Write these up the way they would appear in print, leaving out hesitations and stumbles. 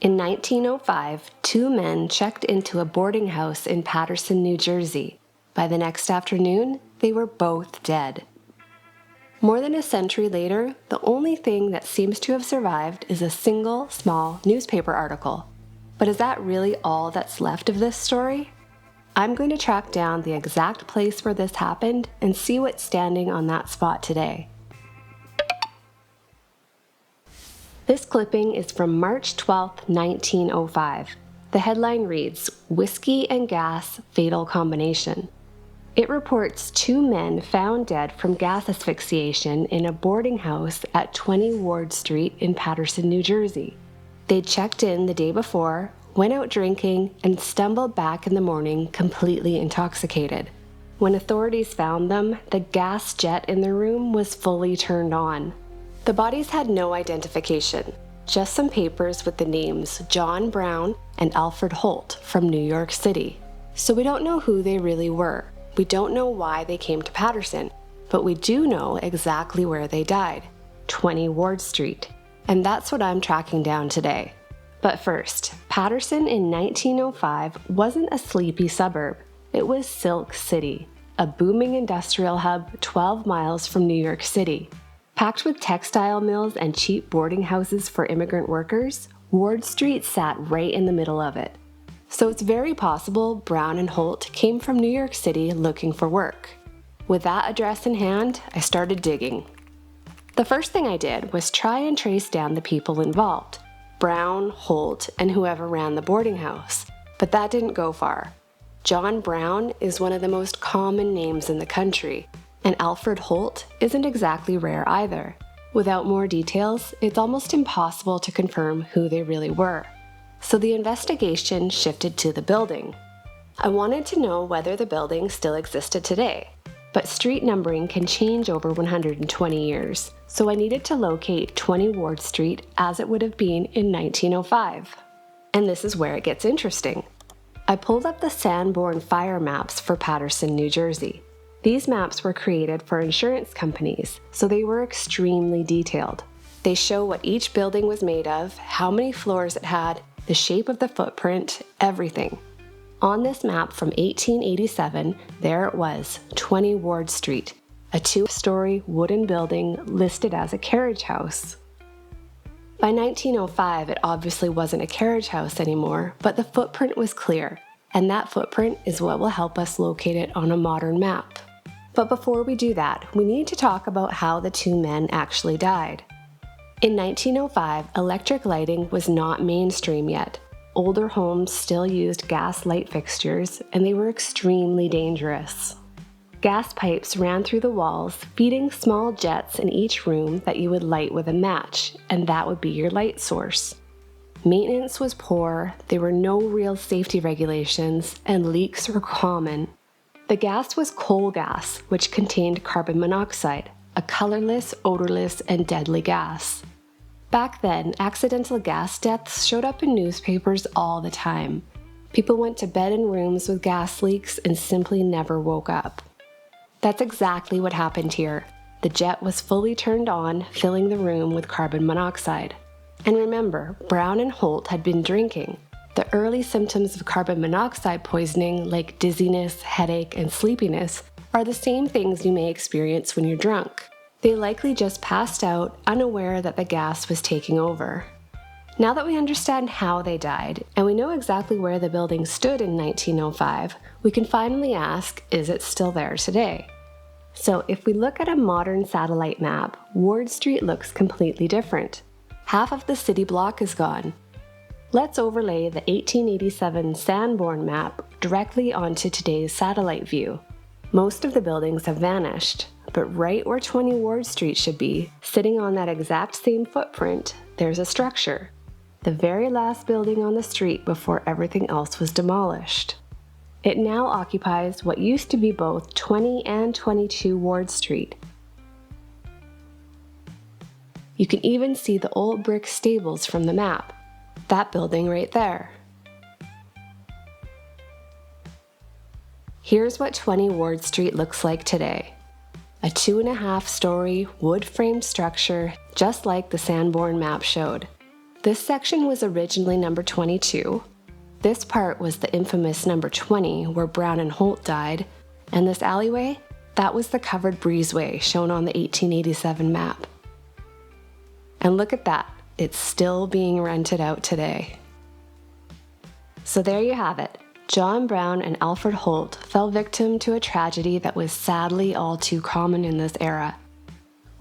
In 1905, two men checked into a boarding house in Paterson, New Jersey. By the next afternoon, they were both dead. More than a century later, the only thing that seems to have survived is a single, small newspaper article. But is that really all that's left of this story? I'm going to track down the exact place where this happened and see what's standing on that spot today. This clipping is from March 12, 1905. The headline reads, "Whiskey and Gas Fatal Combination." It reports two men found dead from gas asphyxiation in a boarding house at 20 Ward Street in Paterson, New Jersey. They'd checked in the day before, went out drinking, and stumbled back in the morning completely intoxicated. When authorities found them, the gas jet in the room was fully turned on. The bodies had no identification, just some papers with the names John Brown and Alfred Holt from New York City. So we don't know who they really were. We don't know why they came to Paterson, but we do know exactly where they died, 20 Ward Street. And that's what I'm tracking down today. But first, Paterson in 1905 wasn't a sleepy suburb. It was Silk City, a booming industrial hub 12 miles from New York City. Packed with textile mills and cheap boarding houses for immigrant workers, Ward Street sat right in the middle of it. So it's very possible Brown and Holt came from New York City looking for work. With that address in hand, I started digging. The first thing I did was try and trace down the people involved, Brown, Holt, and whoever ran the boarding house. But that didn't go far. John Brown is one of the most common names in the country, and Alfred Holt isn't exactly rare either. Without more details, it's almost impossible to confirm who they really were. So the investigation shifted to the building. I wanted to know whether the building still existed today, but street numbering can change over 120 years, so I needed to locate 20 Ward Street as it would have been in 1905. And this is where it gets interesting. I pulled up the Sanborn fire maps for Paterson, New Jersey. These maps were created for insurance companies, so they were extremely detailed. They show what each building was made of, how many floors it had, the shape of the footprint, everything. On this map from 1887, there it was, 20 Ward Street, a 2-story wooden building listed as a carriage house. By 1905, it obviously wasn't a carriage house anymore, but the footprint was clear, and that footprint is what will help us locate it on a modern map. But before we do that, we need to talk about how the two men actually died. In 1905, electric lighting was not mainstream yet. Older homes still used gas light fixtures, and they were extremely dangerous. Gas pipes ran through the walls, feeding small jets in each room that you would light with a match, and that would be your light source. Maintenance was poor, there were no real safety regulations, and leaks were common. The gas was coal gas, which contained carbon monoxide, a colorless, odorless, and deadly gas. Back then, accidental gas deaths showed up in newspapers all the time. People went to bed in rooms with gas leaks and simply never woke up. That's exactly what happened here. The jet was fully turned on, filling the room with carbon monoxide. And remember, Brown and Holt had been drinking. The early symptoms of carbon monoxide poisoning, like dizziness, headache, and sleepiness, are the same things you may experience when you're drunk. They likely just passed out, unaware that the gas was taking over. Now that we understand how they died, and we know exactly where the building stood in 1905, we can finally ask, is it still there today? So if we look at a modern satellite map, Ward Street looks completely different. Half of the city block is gone. Let's overlay the 1887 Sanborn map directly onto today's satellite view. Most of the buildings have vanished, but right where 20 Ward Street should be, sitting on that exact same footprint, there's a structure. The very last building on the street before everything else was demolished. It now occupies what used to be both 20 and 22 Ward Street. You can even see the old brick stables from the map. That building right there. Here's what 20 Ward Street looks like today. A 2.5-story wood-framed structure just like the Sanborn map showed. This section was originally number 22. This part was the infamous number 20 where Brown and Holt died, and this alleyway, that was the covered breezeway shown on the 1887 map. And look at that, it's still being rented out today. So there you have it. John Brown and Alfred Holt fell victim to a tragedy that was sadly all too common in this era.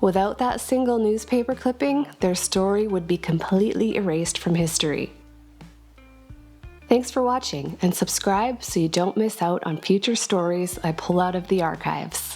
Without that single newspaper clipping, their story would be completely erased from history. Thanks for watching, and subscribe so you don't miss out on future stories I pull out of the archives.